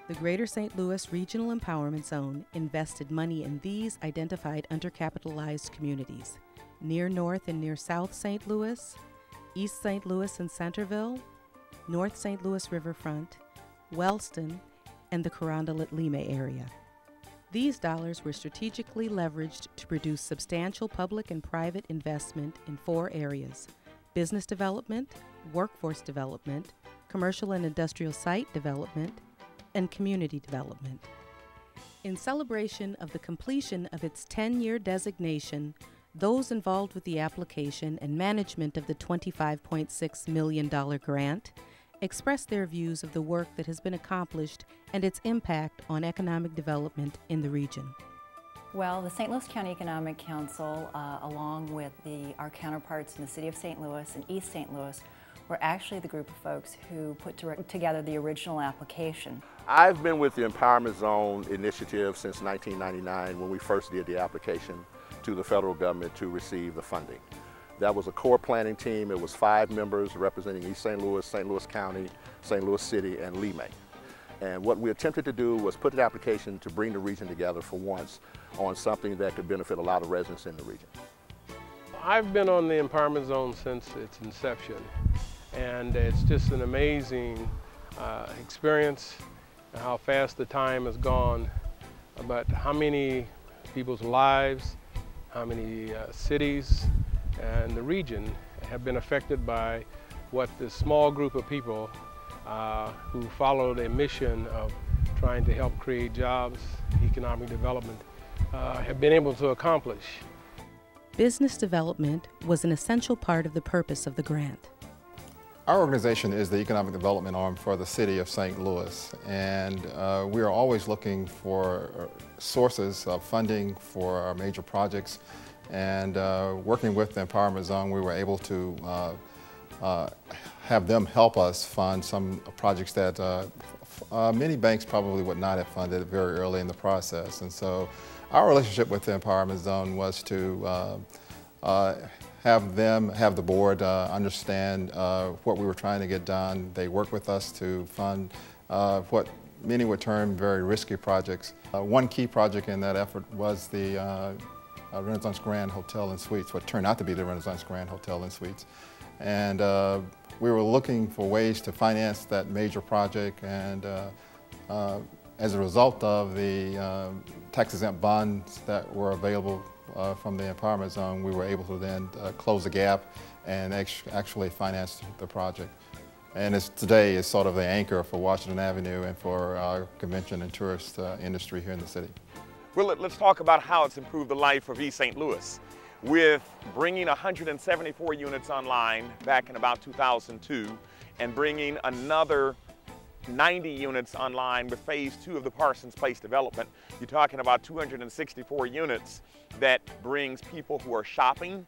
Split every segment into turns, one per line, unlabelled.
The Greater St. Louis Regional Empowerment Zone invested money in these identified undercapitalized communities: near North and near South St. Louis, East St. Louis and Centerville, North St. Louis Riverfront, Wellston, and the Carondelet-Lima area. These dollars were strategically leveraged to produce substantial public and private investment in 4 areas: business development, workforce development, commercial and industrial site development, and community development. In celebration of the completion of its 10-year designation, those involved with the application and management of the $25.6 million grant expressed their views of the work that has been accomplished and its impact on economic development in the region.
Well, the St. Louis County Economic Council, along with our counterparts in the City of St. Louis and East St. Louis, were actually the group of folks who put together the original application.
I've been with the Empowerment Zone initiative since 1999 when we first did the application to the federal government to receive the funding. That was a core planning team. It was 5 members representing East St. Louis County, St. Louis City, and Lima. And what we attempted to do was put an application to bring the region together for once on something that could benefit a lot of residents in the region.
I've been on the Empowerment Zone since its inception, and it's just an amazing experience how fast the time has gone, but how many people's lives, how many cities and the region have been affected by what this small group of people who followed a mission of trying to help create jobs, economic development, have been able to accomplish.
Business development was an essential part of the purpose of the grant.
Our organization is the economic development arm for the City of St. Louis, and we are always looking for sources of funding for our major projects. And working with the Empowerment Zone, we were able to have them help us fund some projects that many banks probably would not have funded very early in the process. And so our relationship with the Empowerment Zone was to have the board understand what we were trying to get done. They worked with us to fund what many would term very risky projects. One key project in that effort was the Renaissance Grand Hotel and Suites, what turned out to be the Renaissance Grand Hotel and Suites. And we were looking for ways to finance that major project, and as a result of the tax-exempt bonds that were available from the Empowerment Zone, we were able to then close the gap and actually finance the project. And today is sort of the anchor for Washington Avenue and for our convention and tourist industry here in the city.
Well, let's talk about how it's improved the life of East St. Louis. With bringing 174 units online back in about 2002 and bringing another 90 units online with phase 2 of the Parsons Place development, you're talking about 264 units that brings people who are shopping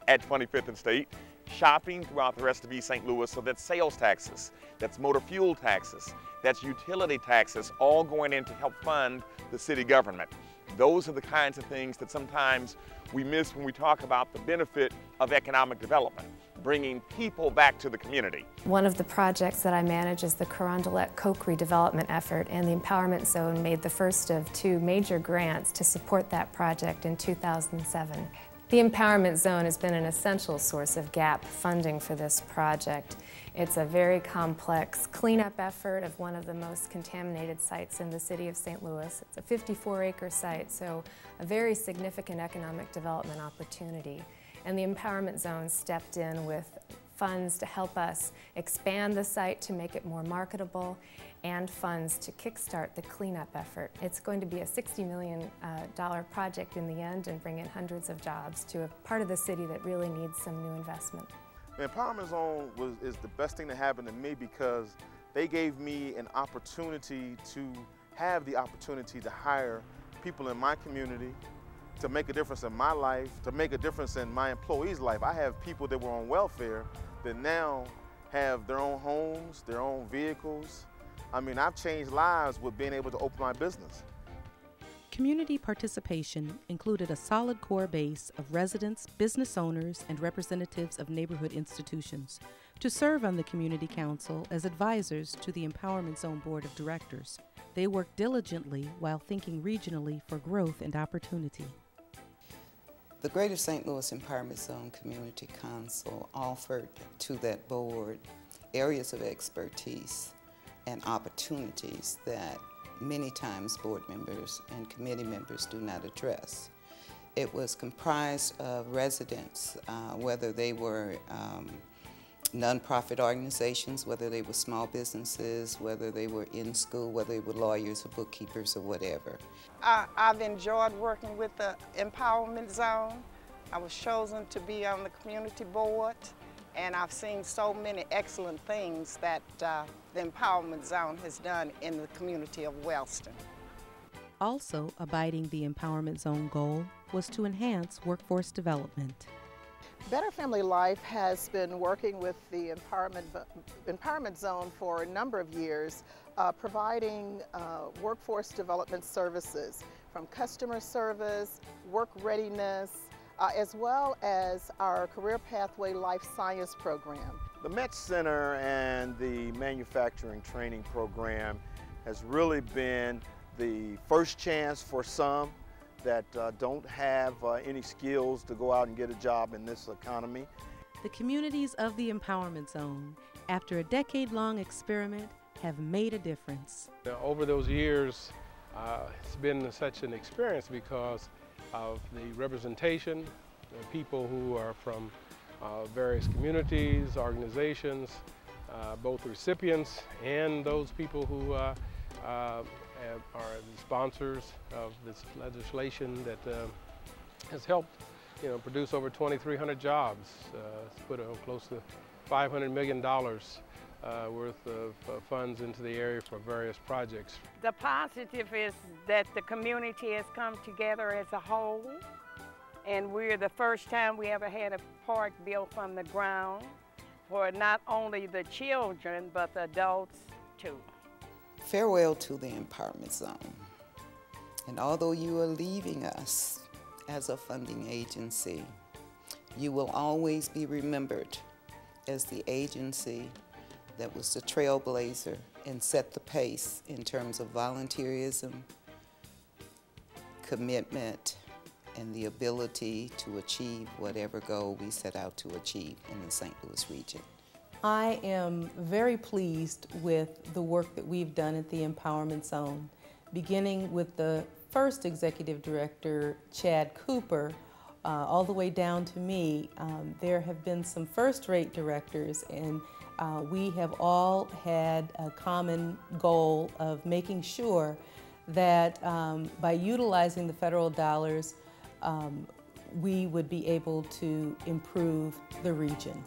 at 25th and State, shopping throughout the rest of East St. Louis. So that's sales taxes, that's motor fuel taxes, that's utility taxes, all going in to help fund the city government. Those are the kinds of things that sometimes we miss when we talk about the benefit of economic development, bringing people back to the community.
One of the projects that I manage is the Carondelet Coke redevelopment effort, and the Empowerment Zone made the first of 2 major grants to support that project in 2007. The Empowerment Zone has been an essential source of gap funding for this project. It's a very complex cleanup effort of one of the most contaminated sites in the city of St. Louis. It's a 54-acre site, so a very significant economic development opportunity. And the Empowerment Zone stepped in with funds to help us expand the site to make it more marketable, and funds to kickstart the cleanup effort. It's going to be a $60 million project in the end and bring in hundreds of jobs to a part of the city that really needs some new investment.
The Empowerment Zone is the best thing that happened to me because they gave me an opportunity to have the opportunity to hire people in my community, to make a difference in my life, to make a difference in my employees' life. I have people that were on welfare that now have their own homes, their own vehicles. I mean, I've changed lives with being able to open my business.
Community participation included a solid core base of residents, business owners, and representatives of neighborhood institutions to serve on the Community Council as advisors to the Empowerment Zone Board of Directors. They work diligently while thinking regionally for growth and opportunity.
The Greater St. Louis Empowerment Zone Community Council offered to that board areas of expertise and opportunities that many times board members and committee members do not address. It was comprised of residents, whether they were nonprofit organizations, whether they were small businesses, whether they were in school, whether they were lawyers or bookkeepers or whatever.
I've enjoyed working with the Empowerment Zone. I was chosen to be on the community board, and I've seen so many excellent things that the Empowerment Zone has done in the community of Wellston.
Also abiding the Empowerment Zone goal was to enhance workforce development.
Better Family Life has been working with the Empowerment Zone for a number of years, providing workforce development services from customer service, work readiness, as well as our Career Pathway Life Science program.
The Met Center and the Manufacturing Training Program has really been the first chance for some that don't have any skills to go out and get a job in this economy.
The communities of the Empowerment Zone, after a decade-long experiment, have made a difference.
Over those years, it's been such an experience because of the representation, the people who are from various communities, organizations, both recipients and those people who are the sponsors of this legislation that has helped, produce over 2,300 jobs. It's put close to $500 million worth of funds into the area for various projects.
The positive is that the community has come together as a whole, and we're the first time we ever had a park built from the ground for not only the children, but the adults too.
Farewell to the Empowerment Zone. And although you are leaving us as a funding agency, you will always be remembered as the agency that was the trailblazer and set the pace in terms of volunteerism, commitment, and the ability to achieve whatever goal we set out to achieve in the St. Louis region.
I am very pleased with the work that we've done at the Empowerment Zone, beginning with the first executive director, Chad Cooper, all the way down to me. There have been some first-rate directors, and we have all had a common goal of making sure that by utilizing the federal dollars, we would be able to improve the region.